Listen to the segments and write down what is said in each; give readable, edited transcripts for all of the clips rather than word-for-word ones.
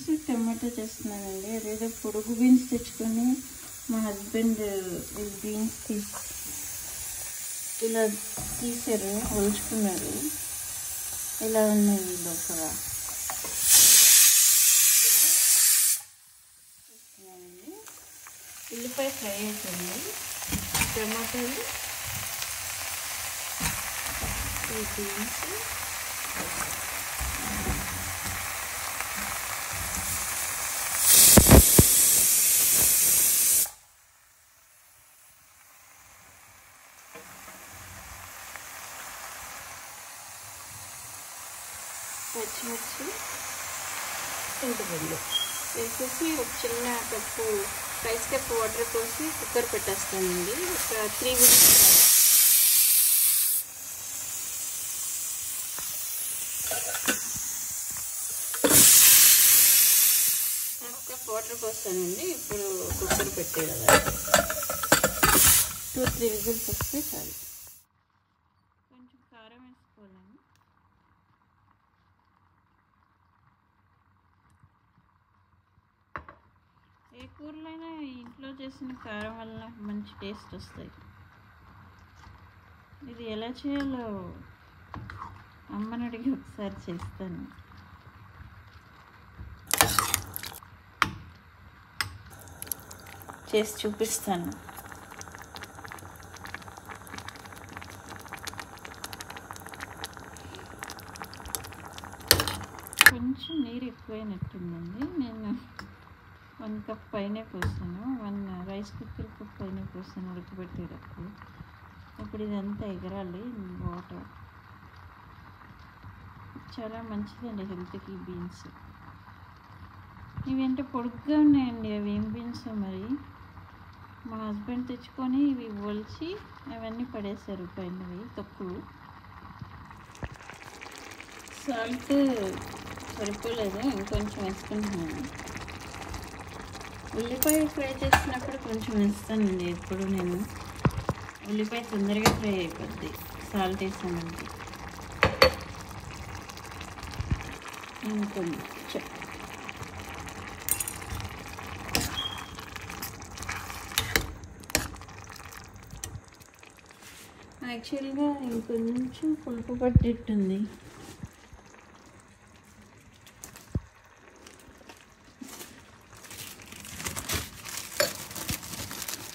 Beans tomato చేస్తున్నానండి. అదేదో పొడుగు బీన్స్ తెచ్చుకొని మా హస్బెండ్ ఈ బీన్స్ ఇలా తీసారు, ఒలుచుకున్నారు. ఇలా ఉన్నాయి లోపల. ఉల్లిపాయ ఫ్రై అవుతుంది, టమాటాలు, బీన్స్, పచ్చిమిర్చి, ఎండుమిర్చి వేసేసి ఒక చిన్న కప్పు రైస్ కప్ వాటర్ పోసి కుక్కర్ పెట్టేస్తానండి. ఒక 3 విజిల్స్. హాఫ్ కప్ వాటర్ పోస్తానండి. ఇప్పుడు కుక్కర్ పెట్టేయాలి. 2-3 విజిల్స్ వస్తే చాలు. కొంచెం కారం వేసుకోవాలండి. ఏ కూరలైనా ఇంట్లో చేసిన కారం వల్ల మంచి టేస్ట్ వస్తాయి. ఇది ఎలా చేయాలో అమ్మని అడిగి ఒకసారి చేస్తాను. చేసి చూపిస్తాను. కొంచెం నీరు ఎక్కువైనట్టుందండి. నేను 1 కప్ పైనే పోసాను. 1 రైస్ కుక్కర్ కప్ పైన పోసాను ఉడకబెట్టేటప్పుడు. ఇప్పుడు ఇదంతా ఎగరాలి వాటర్. చాలా మంచిదండి హెల్త్కి బీన్స్. ఇవి అంటే పొడుగ్గా ఉన్నాయండి. అవి ఏం బీన్స్ మరి. మా హస్బెండ్ తెచ్చుకొని ఇవి ఒలిచి అవన్నీ పడేశారు పైనవి తక్కువ. సాల్ట్ సరిపోలేదు, ఇంకొంచెం వేసుకుంటున్నాను. ఉల్లిపాయ ఫ్రై చేసినప్పుడు కొంచెం వేస్తానండి. ఎప్పుడు నేను ఉల్లిపాయ తొందరగా ఫ్రై అయిపోద్ది సాల్ట్ వేసానండి. ఇంకొంచెం యాక్చువల్గా ఇంకొంచెం పులుపు పట్టిట్టుంది.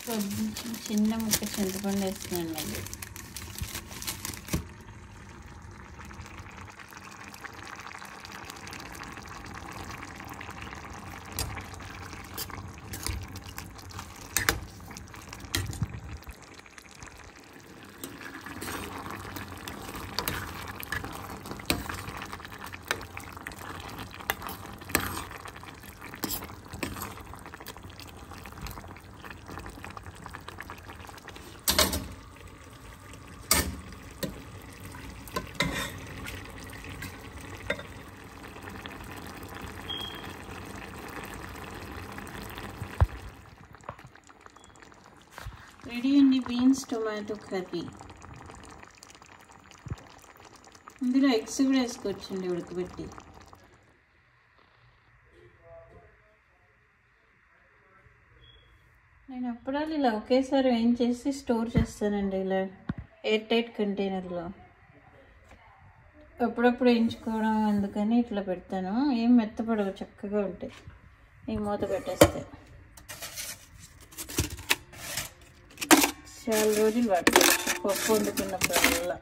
కొంచెం చిన్న ముక్క చింతపండు వేస్తున్నానండి. రెడీ అండి బీన్స్ టొమాటో కర్రీ. ఇందులో ఎగ్స్ కూడా వేసుకోవచ్చండి ఉడకబెట్టి. నేను అప్పుడాలు ఇలా ఒకేసారి వేయించేసి స్టోర్ చేస్తానండి, ఇలా ఎయిర్ టైట్ కంటైనర్లో. అప్పుడప్పుడు వేయించుకోవడం అందుకని ఇట్లా పెడతాను. ఏం మెత్తపడవు, చక్కగా ఉంటాయి. ఈ మూత పెట్టేస్తే చాలా రోజులు పడుతుంది పప్పు వండుకున్నప్పుడల్లా.